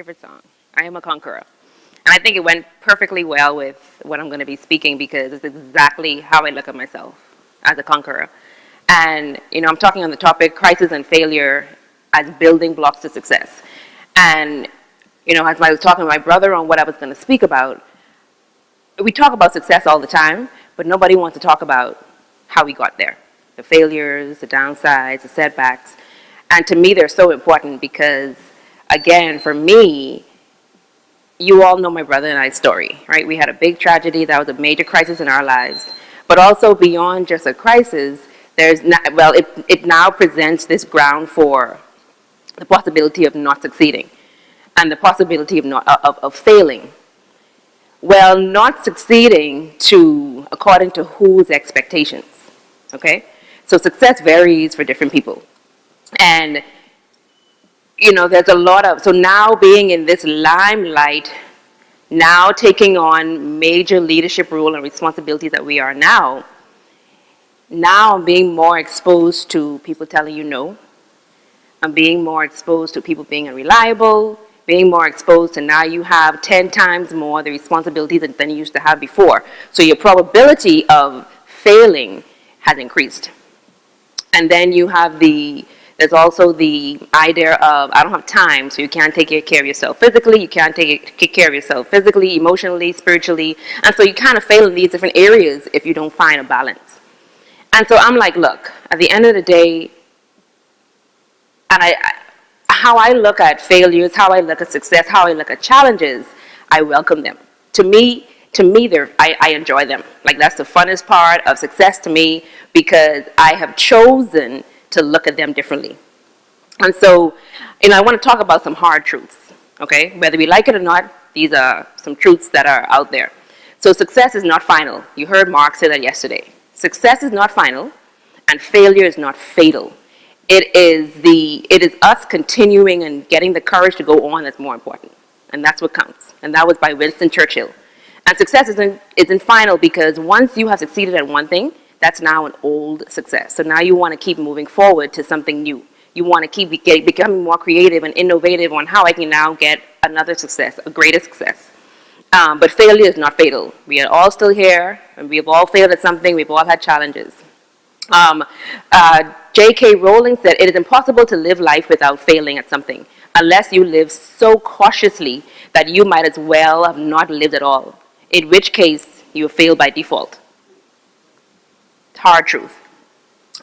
favorite song. I am a conqueror. And I think it went perfectly well with what I'm going to be speaking because it's exactly how I look at myself as a conqueror. And, I'm talking on the topic crisis and failure as building blocks to success. And, as I was talking to my brother on what I was going to speak about, we talk about success all the time, but nobody wants to talk about how we got there. The failures, the downsides, the setbacks. And to me, they're so important because, again, for me, you all know my brother and I's story, right? We had a big tragedy that was a major crisis in our lives. But also beyond just a crisis, it now presents this ground for the possibility of not succeeding and the possibility of failing. Well, not succeeding according to whose expectations, okay? So success varies for different people. And there's a lot of, so now being in this limelight, now taking on major leadership role and responsibilities that we are now I'm being more exposed to people telling you no. I'm being more exposed to people being unreliable, being more exposed to now you have 10 times more the responsibilities than you used to have before. So your probability of failing has increased. And then you have there's also the idea of, I don't have time, so you can't take care of yourself physically, you can't take care of yourself physically, emotionally, spiritually, and so you kind of fail in these different areas if you don't find a balance. And so I'm like, look, at the end of the day, and how I look at failures, how I look at success, how I look at challenges, I welcome them. To me, I enjoy them. Like that's the funnest part of success to me because I have chosen to look at them differently. And so, I want to talk about some hard truths, okay? Whether we like it or not, these are some truths that are out there. So success is not final. You heard Mark say that yesterday. Success is not final, and failure is not fatal. It is us continuing and getting the courage to go on that's more important. And that's what counts. And that was by Winston Churchill. And success isn't final because once you have succeeded at one thing, that's now an old success. So now you want to keep moving forward to something new. You want to keep becoming more creative and innovative on how I can now get another success, a greater success. But failure is not fatal. We are all still here, and we've all failed at something. We've all had challenges. J.K. Rowling said, "It is impossible to live life without failing at something, unless you live so cautiously that you might as well have not lived at all, in which case you fail by default." Hard truth.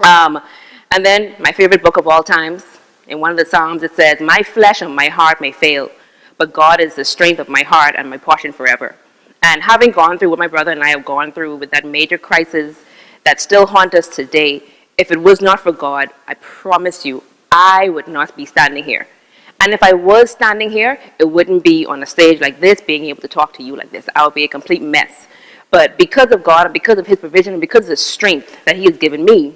And then my favorite book of all times, in one of the Psalms it says, "My flesh and my heart may fail, but God is the strength of my heart and my portion forever." And having gone through what my brother and I have gone through with that major crisis that still haunt us today, if it was not for God, I promise you, I would not be standing here. And if I was standing here, it wouldn't be on a stage like this, being able to talk to you like this. I would be a complete mess. But because of God and because of His provision and because of the strength that He has given me,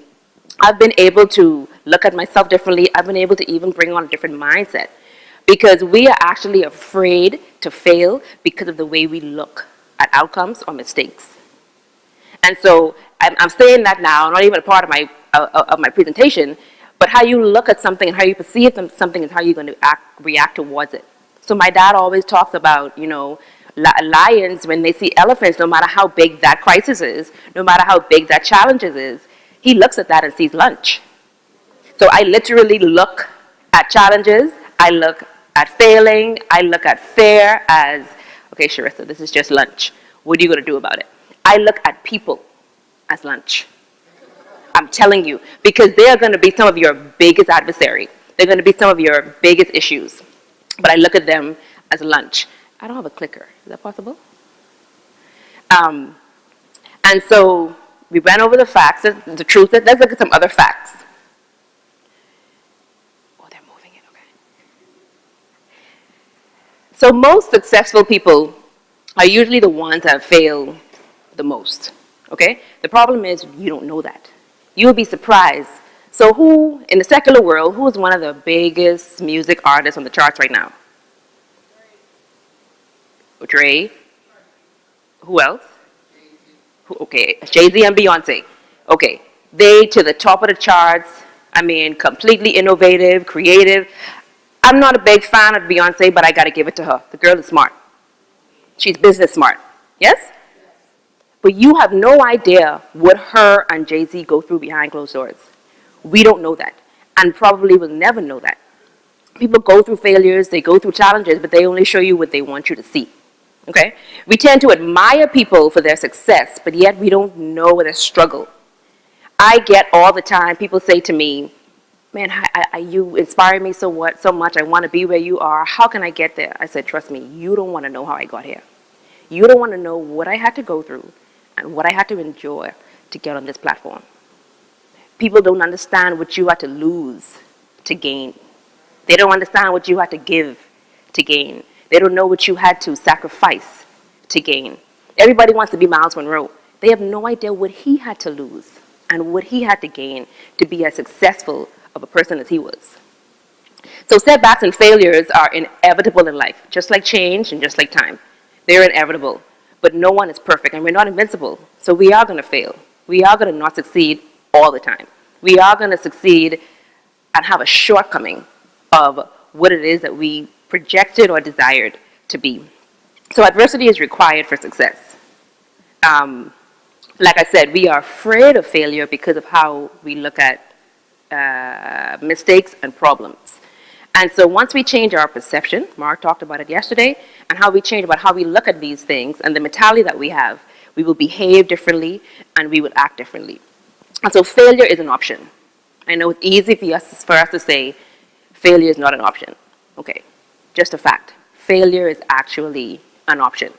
I've been able to look at myself differently. I've been able to even bring on a different mindset. Because we are actually afraid to fail because of the way we look at outcomes or mistakes. And so I'm saying that now, not even a part of my presentation, but how you look at something and how you perceive something is how you're going to react towards it. So my dad always talks about, lions, when they see elephants, no matter how big that crisis is, no matter how big that challenge is, he looks at that and sees lunch. So I literally look at challenges, I look at failing, I look at fear as, okay, Charisa, this is just lunch. What are you going to do about it? I look at people as lunch. I'm telling you, because they are going to be some of your biggest adversary. They're going to be some of your biggest issues. But I look at them as lunch. I don't have a clicker. Is that possible? And so we went over the facts, the truth. Let's look at some other facts. Oh, they're moving it, okay. So most successful people are usually the ones that fail the most, okay? The problem is you don't know that. You'll be surprised. So who, in the secular world, who is one of the biggest music artists on the charts right now? Dre. Who else? Okay, Jay-Z and Beyonce. Okay, they to the top of the charts. I mean, completely innovative, creative. I'm not a big fan of Beyonce, but I got to give it to her. The girl is smart. She's business smart. Yes? But you have no idea what her and Jay-Z go through behind closed doors. We don't know that, and probably will never know that. People go through failures, they go through challenges, but they only show you what they want you to see. Okay? We tend to admire people for their success, but yet we don't know their struggle. I get all the time, people say to me, man, you inspire me so much, I want to be where you are. How can I get there? I said, trust me, you don't want to know how I got here. You don't want to know what I had to go through and what I had to endure to get on this platform. People don't understand what you had to lose to gain. They don't understand what you had to give to gain. They don't know what you had to sacrifice to gain. Everybody wants to be Miles Monroe. They have no idea what he had to lose and what he had to gain to be as successful of a person as he was. So setbacks and failures are inevitable in life, just like change and just like time. They're inevitable, but no one is perfect, and we're not invincible. So we are going to fail. We are going to not succeed all the time. We are going to succeed and have a shortcoming of what it is that we projected or desired to be. So adversity is required for success. Like I said, we are afraid of failure because of how we look at mistakes and problems. And so once we change our perception, Mark talked about it yesterday, and how we change about how we look at these things and the mentality that we have, we will behave differently and we will act differently. And so failure is an option. I know it's easy for us to say failure is not an option. Okay, just a fact. Failure is actually an option.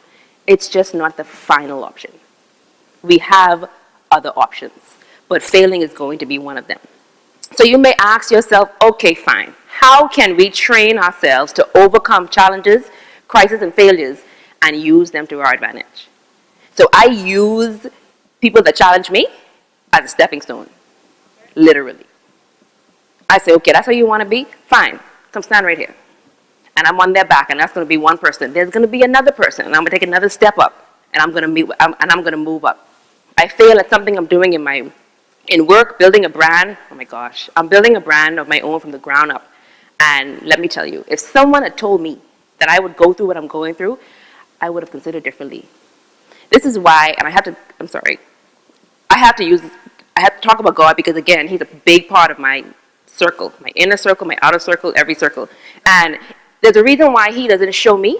It's just not the final option. We have other options, but failing is going to be one of them. So you may ask yourself, okay, fine. How can we train ourselves to overcome challenges, crises, and failures and use them to our advantage? So I use people that challenge me as a stepping stone, literally. I say, okay, that's how you want to be? Fine, come stand right here. And I'm on their back, and that's going to be one person. There's going to be another person, and I'm going to take another step up, and I'm going to move up. I fail at something I'm doing in work, building a brand. Oh my gosh, I'm building a brand of my own from the ground up. And let me tell you, if someone had told me that I would go through what I'm going through, I would have considered differently. This is why, and I have to talk about God because, again, he's a big part of my circle, my inner circle, my outer circle, every circle. And there's a reason why he doesn't show me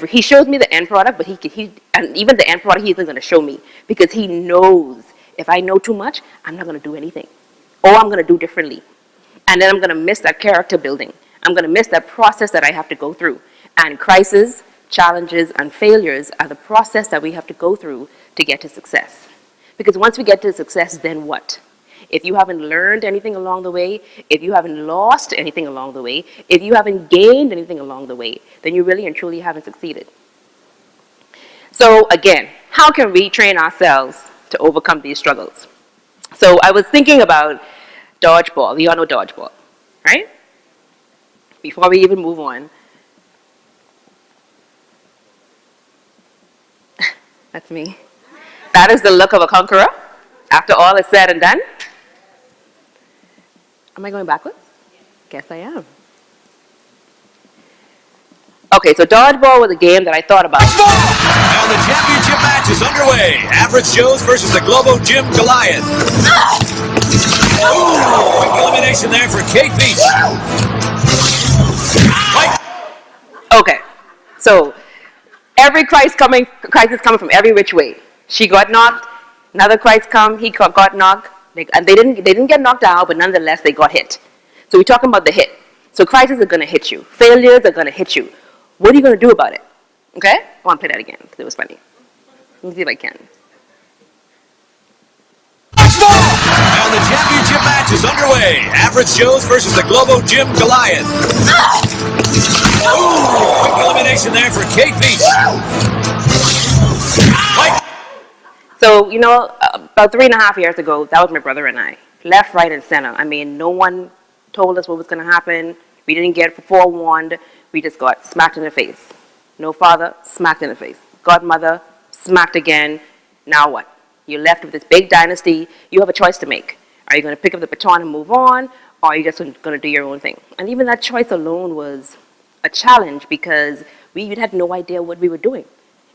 he shows me the end product, but and even the end product he isn't going to show me because he knows if I know too much, I'm not going to do anything, or I'm going to do differently. And then I'm going to miss that character building. I'm going to miss that process that I have to go through. And crises, challenges, and failures are the process that we have to go through to get to success. Because once we get to success, then what? If you haven't learned anything along the way, if you haven't lost anything along the way, if you haven't gained anything along the way, then you really and truly haven't succeeded. So again, how can we train ourselves to overcome these struggles? So I was thinking about dodgeball. We all know dodgeball, right? Before we even move on. That's me. That is the look of a conqueror after all is said and done. Am I going backwards? Guess I am. Okay, so dodgeball was a game that I thought about. And the championship match is underway. Average Joe's versus the Globo Gym Goliath. Oh, quick elimination there for Kate Beach. Okay, so every crisis coming from every which way. She got knocked. Another crisis come. He got knocked. And they didn't get knocked out, but nonetheless they got hit. So we're talking about the hit. So crises are going to hit you. Failures are going to hit you. What are you going to do about it? Okay? I want to play that again because it was funny. Let me see if I can. And the championship match is underway. Average Joe's versus the Globo Gym Goliath. Oh, quick elimination there for Kate Beach. So, about 3.5 years ago, that was my brother and I. Left, right, and center. I mean, no one told us what was going to happen. We didn't get forewarned. We just got smacked in the face. No father, smacked in the face. Godmother, smacked again. Now what? You're left with this big dynasty. You have a choice to make. Are you going to pick up the baton and move on? Or or are you just going to do your own thing? And even that choice alone was a challenge because we had no idea what we were doing.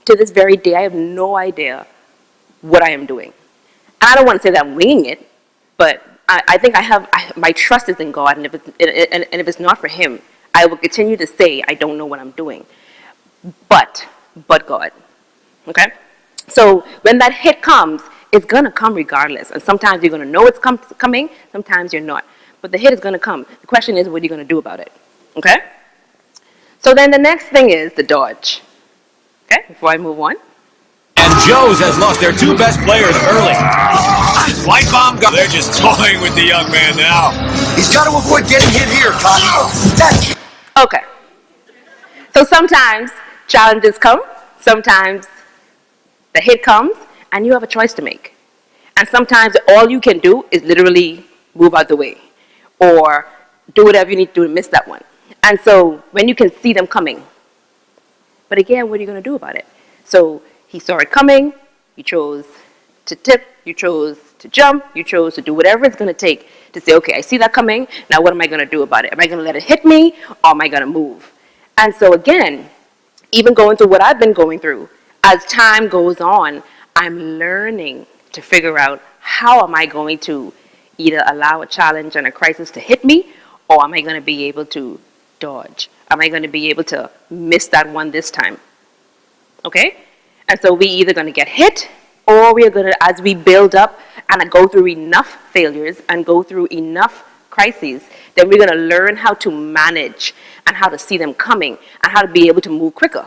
To this very day, I have no idea what I am doing. And I don't want to say that I'm winging it, but I think my trust is in God, and if it's not for Him, I will continue to say I don't know what I'm doing. But God, okay? So when that hit comes, it's going to come regardless. And sometimes you're going to know it's coming, sometimes you're not. But the hit is going to come. The question is, what are you going to do about it? Okay? So then the next thing is the dodge. Okay, before I move on. And Joe's has lost their two best players early. White bomb, they're just toying with the young man now. He's got to avoid getting hit here, Connie. Okay. So sometimes challenges come, sometimes the hit comes, and you have a choice to make. And sometimes all you can do is literally move out the way or do whatever you need to do to miss that one. And so when you can see them coming, but again, what are you going to do about it? So he saw it coming, you chose to tip, you chose to jump, you chose to do whatever it's going to take to say, okay, I see that coming, now what am I going to do about it? Am I going to let it hit me, or am I going to move? And so again, even going through what I've been going through, as time goes on, I'm learning to figure out how am I going to either allow a challenge and a crisis to hit me, or am I going to be able to dodge? Am I going to be able to miss that one this time? Okay? And so we're either going to get hit, or we are going to, as we build up and go through enough failures and go through enough crises, then we're going to learn how to manage and how to see them coming and how to be able to move quicker.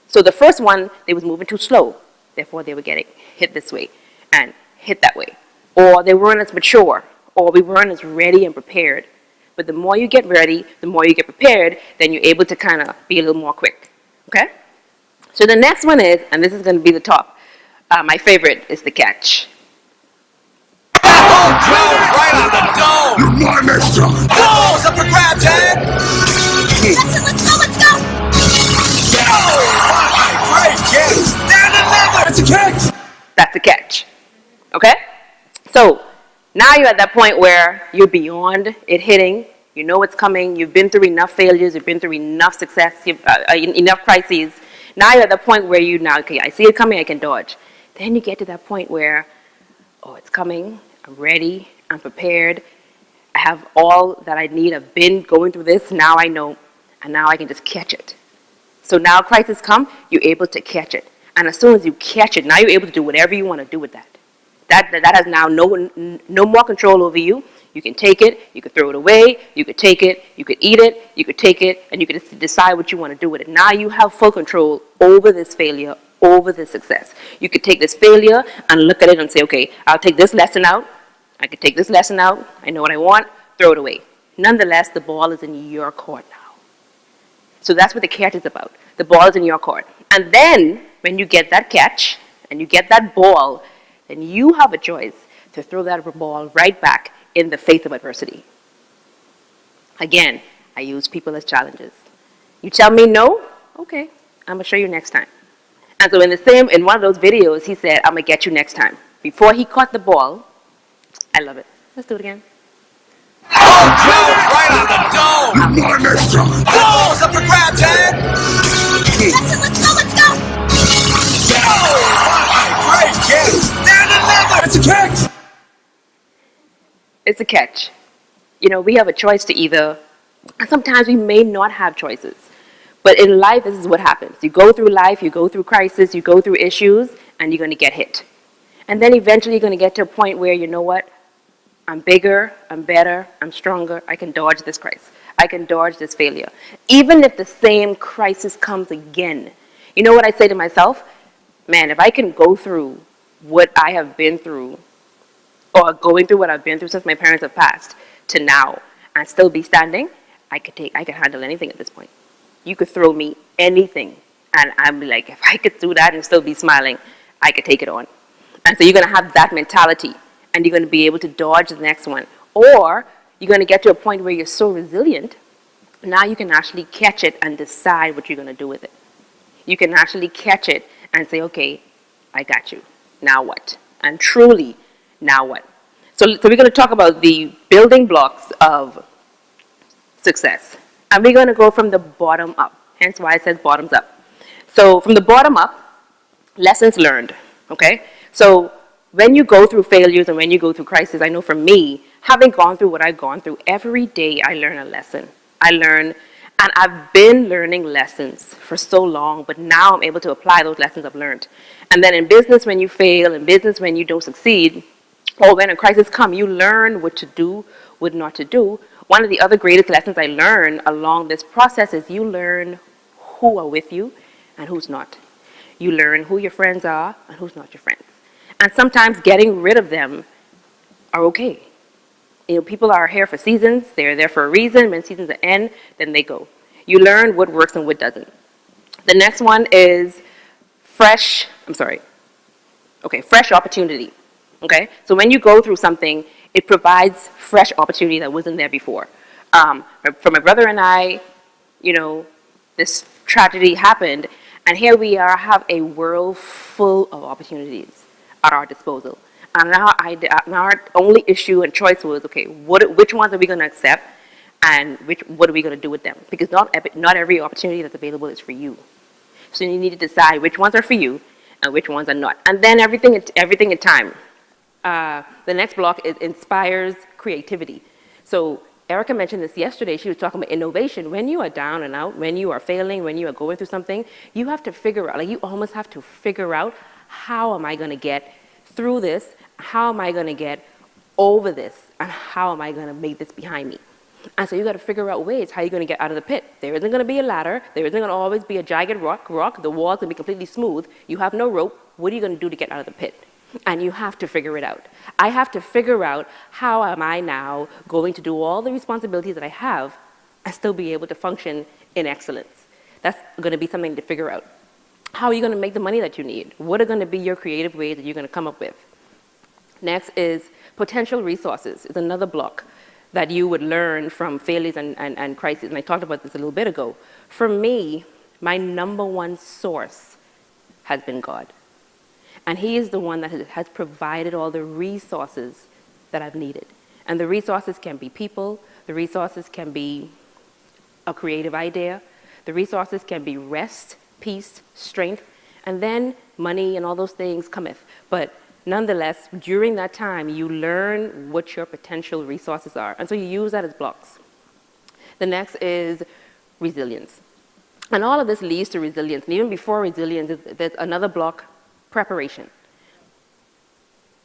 So the first one, they was moving too slow. Therefore, they were getting hit this way and hit that way. Or they weren't as mature, or we weren't as ready and prepared. But the more you get ready, the more you get prepared, then you're able to kind of be a little more quick. Okay? So the next one is, and this is going to be the top, my favorite is the catch. Oh, Joe, right on the dome! You're my master! Ball's up for grabs, Ed! Let's go! Oh, my great catch! Down the level! It's a catch! That's the catch. Okay? So now you're at that point where you're beyond it hitting. You know it's coming. You've been through enough failures. You've been through enough success, enough crises. Now you're at the point where okay, I see it coming, I can dodge. Then you get to that point where, oh, it's coming. I'm ready. I'm prepared. I have all that I need. I've been going through this. Now I know. And now I can just catch it. So now crisis come, you're able to catch it. And as soon as you catch it, now you're able to do whatever you want to do with that. That has now no more control over you. You can take it, you could throw it away, you could take it, you could eat it, you could take it, and you could decide what you want to do with it. Now you have full control over this failure, over this success. You could take this failure and look at it and say, okay, I'll take this lesson out. I could take this lesson out. I know what I want. Throw it away. Nonetheless, the ball is in your court now. So that's what the catch is about. The ball is in your court. And then when you get that catch and you get that ball, then you have a choice to throw that ball right back in the face of adversity. Again, I use people as challenges. You tell me no, okay, I'm gonna show you next time. And so in one of those videos, he said, I'm gonna get you next time. Before he caught the ball, I love it. Let's do it again. Oh, Joe, right on the dome! You're my master! Ball's up for grabs, Ed! Let's go! Oh, my great catch! Down the level! It's a catch! It's a catch. You know, we have a choice to either, and sometimes we may not have choices. But in life, this is what happens. You go through life, you go through crisis, you go through issues, and you're going to get hit. And then eventually you're going to get to a point where, you know what? I'm bigger, I'm better, I'm stronger, I can dodge this crisis. I can dodge this failure. Even if the same crisis comes again. You know what I say to myself? Man, if I can go through what I have been through, or going through what I've been through since my parents have passed, to now, and still be standing, I can handle anything at this point. You could throw me anything, and I'm like, if I could do that and still be smiling, I could take it on. And so you're going to have that mentality, and you're going to be able to dodge the next one. Or you're going to get to a point where you're so resilient, now you can actually catch it and decide what you're going to do with it. You can actually catch it and say, okay, I got you. Now what? And truly, now what? So we're going to talk about the building blocks of success. And we're going to go from the bottom up, hence why it says bottoms up. So from the bottom up, lessons learned, okay? So when you go through failures and when you go through crisis, I know for me, having gone through what I've gone through, every day I learn a lesson. I learn, and I've been learning lessons for so long, but now I'm able to apply those lessons I've learned. And then in business, when you fail, in business, when you don't succeed, or when a crisis comes, you learn what to do, what not to do. One of the other greatest lessons I learned along this process is you learn who are with you and who's not. You learn who your friends are and who's not your friends. And sometimes getting rid of them are okay. You know, people are here for seasons. They're there for a reason. When seasons end, then they go. You learn what works and what doesn't. The next one is fresh opportunity. Okay? So when you go through something, it provides fresh opportunity that wasn't there before. For my brother and I, you know, this tragedy happened, and here we are, have a world full of opportunities at our disposal. And now our only issue and choice was, okay, which ones are we going to accept, and what are we going to do with them? Because not every opportunity that's available is for you. So you need to decide which ones are for you and which ones are not. And then everything in time. The next block is inspires creativity. So Erica mentioned this yesterday. She was talking about innovation. When you are down and out, when you are failing, when you are going through something, you have to figure out, like you almost have to figure out, how am I going to get through this? How am I going to get over this? And how am I going to make this behind me? And so you got to figure out ways how you're going to get out of the pit. There isn't going to be a ladder. There isn't going to always be a jagged rock. The wall's going to be completely smooth. You have no rope. What are you going to do to get out of the pit? And you have to figure it out. I have to figure out, how am I now going to do all the responsibilities that I have and still be able to function in excellence? That's going to be something to figure out. How are you going to make the money that you need? What are going to be your creative ways that you're going to come up with? Next is potential resources. Is another block that you would learn from failures and crises. And I talked about this a little bit ago. For me, my number one source has been God. And He is the one that has provided all the resources that I've needed. And the resources can be people. The resources can be a creative idea. The resources can be rest, peace, strength. And then money and all those things cometh. But nonetheless, during that time, you learn what your potential resources are. And so you use that as blocks. The next is resilience. And all of this leads to resilience. And even before resilience, there's another block: preparation.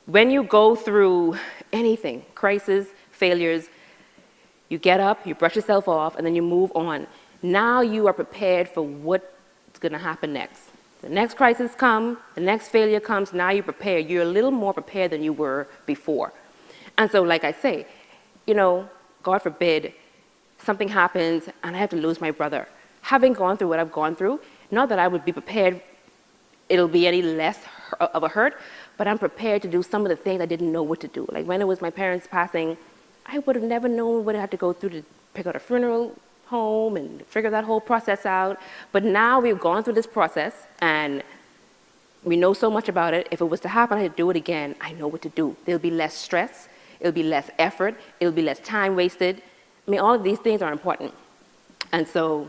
When you go through anything, crisis, failures, you get up, you brush yourself off, and then you move on. Now you are prepared for what's going to happen next. The next crisis comes, the next failure comes, now you're prepared. You're a little more prepared than you were before. And so, like I say, you know, God forbid, something happens and I have to lose my brother. Having gone through what I've gone through, not that I would be prepared it'll be any less of a hurt, but I'm prepared to do some of the things I didn't know what to do. Like when it was my parents passing, I would have never known what I had to go through to pick out a funeral home and figure that whole process out. But now we've gone through this process and we know so much about it. If it was to happen, I had to do it again. I know what to do. There'll be less stress. It'll be less effort. It'll be less time wasted. I mean, all of these things are important. And so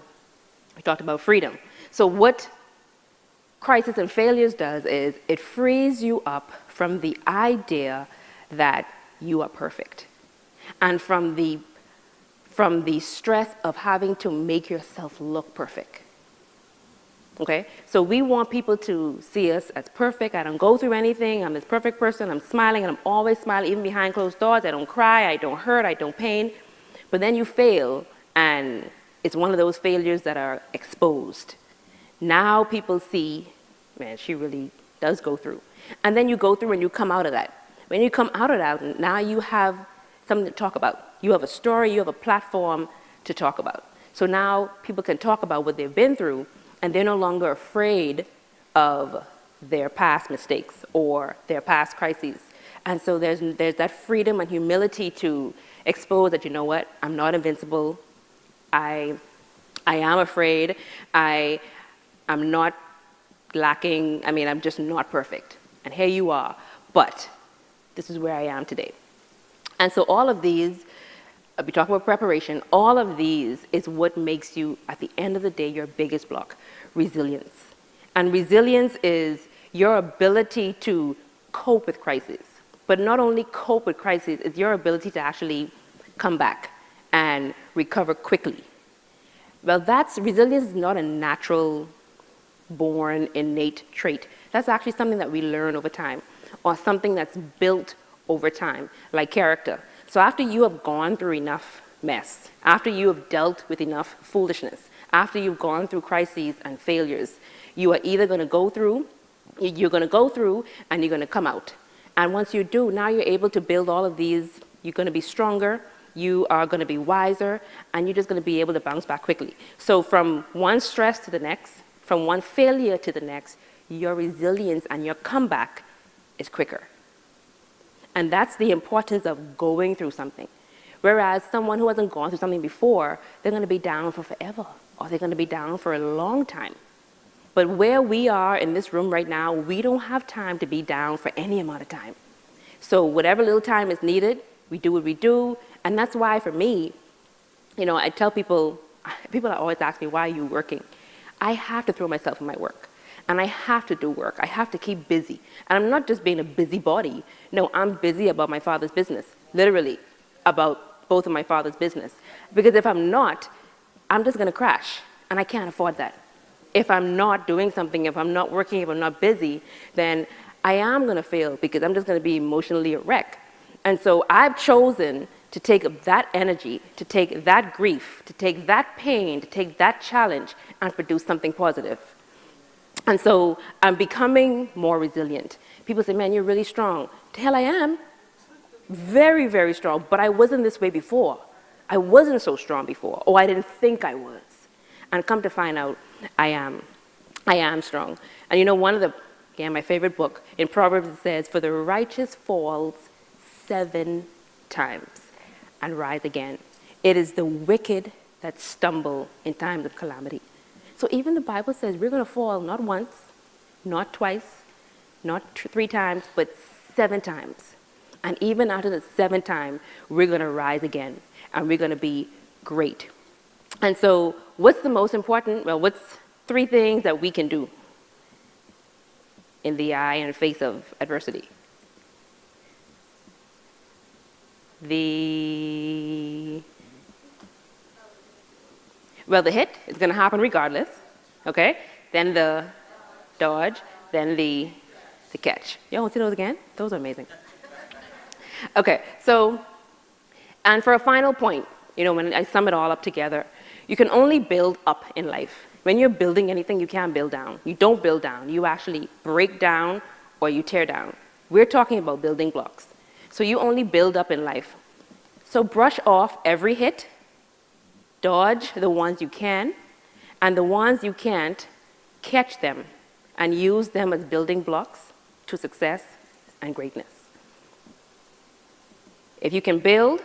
we talked about freedom. So what crisis and failures does is it frees you up from the idea that you are perfect and from the stress of having to make yourself look perfect. Okay? So we want people to see us as perfect. I don't go through anything. I'm this perfect person. I'm smiling, and I'm always smiling, even behind closed doors. I don't cry. I don't hurt. I don't pain. But then you fail, and it's one of those failures that are exposed. Now people see, man, she really does go through. And then you go through and you come out of that. When you come out of that, now you have something to talk about. You have a story, you have a platform to talk about. So now people can talk about what they've been through, and they're no longer afraid of their past mistakes or their past crises. And so there's that freedom and humility to expose that, you know what, I'm not invincible. I am afraid. I'm not I'm just not perfect. And here you are. But this is where I am today. And so all of these, I'll be talking about preparation, all of these is what makes you, at the end of the day, your biggest block, resilience. And resilience is your ability to cope with crises. But not only cope with crises, it's your ability to actually come back and recover quickly. Well, resilience is not a natural, born, innate trait. That's actually something that we learn over time, or something that's built over time, like character. So after you have gone through enough mess, after you have dealt with enough foolishness, after you've gone through crises and failures, you are either going to go through and you're going to come out. And once you do, now you're able to build all of these. You're going to be stronger, you are going to be wiser, and you're just going to be able to bounce back quickly. So from one stress to the next, from one failure to the next, your resilience and your comeback is quicker. And that's the importance of going through something. Whereas someone who hasn't gone through something before, they're going to be down for forever, or they're going to be down for a long time. But where we are in this room right now, we don't have time to be down for any amount of time. So whatever little time is needed, we do what we do. And that's why for me, I tell people always ask me, why are you working? I have to throw myself in my work. And I have to do work. I have to keep busy. And I'm not just being a busybody. No, I'm busy about my Father's business, literally about both of my Father's business. Because if I'm not, I'm just going to crash. And I can't afford that. If I'm not doing something, if I'm not working, if I'm not busy, then I am going to fail because I'm just going to be emotionally a wreck. And so I've chosen to take that energy, to take that grief, to take that pain, to take that challenge and produce something positive. And so I'm becoming more resilient. People say, man, you're really strong. The hell I am. Very, very strong. But I wasn't this way before. I wasn't so strong before. Or I didn't think I was. And come to find out, I am strong. And my favorite book, in Proverbs it says, for the righteous falls 7 times and rise again. It is the wicked that stumble in times of calamity. So even the Bible says we're going to fall not once, not twice, not 3 times, but 7 times. And even after the 7th time, we're going to rise again, and we're going to be great. And so what's the most important? Well, what's 3 things that we can do in the eye and face of adversity? The hit is going to happen regardless, okay? Then the dodge, then the catch. You want to see those again? Those are amazing. Okay, so, and for a final point, when I sum it all up together, you can only build up in life. When you're building anything, you can't build down. You don't build down. You actually break down or you tear down. We're talking about building blocks. So you only build up in life. So brush off every hit, dodge the ones you can, and the ones you can't, catch them and use them as building blocks to success and greatness. If you can build,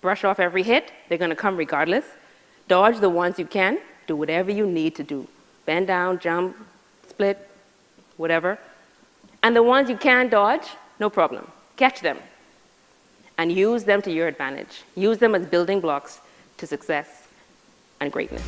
brush off every hit, they're going to come regardless. Dodge the ones you can, do whatever you need to do. Bend down, jump, split, whatever. And the ones you can't dodge, no problem. Catch them and use them to your advantage. Use them as building blocks to success and greatness.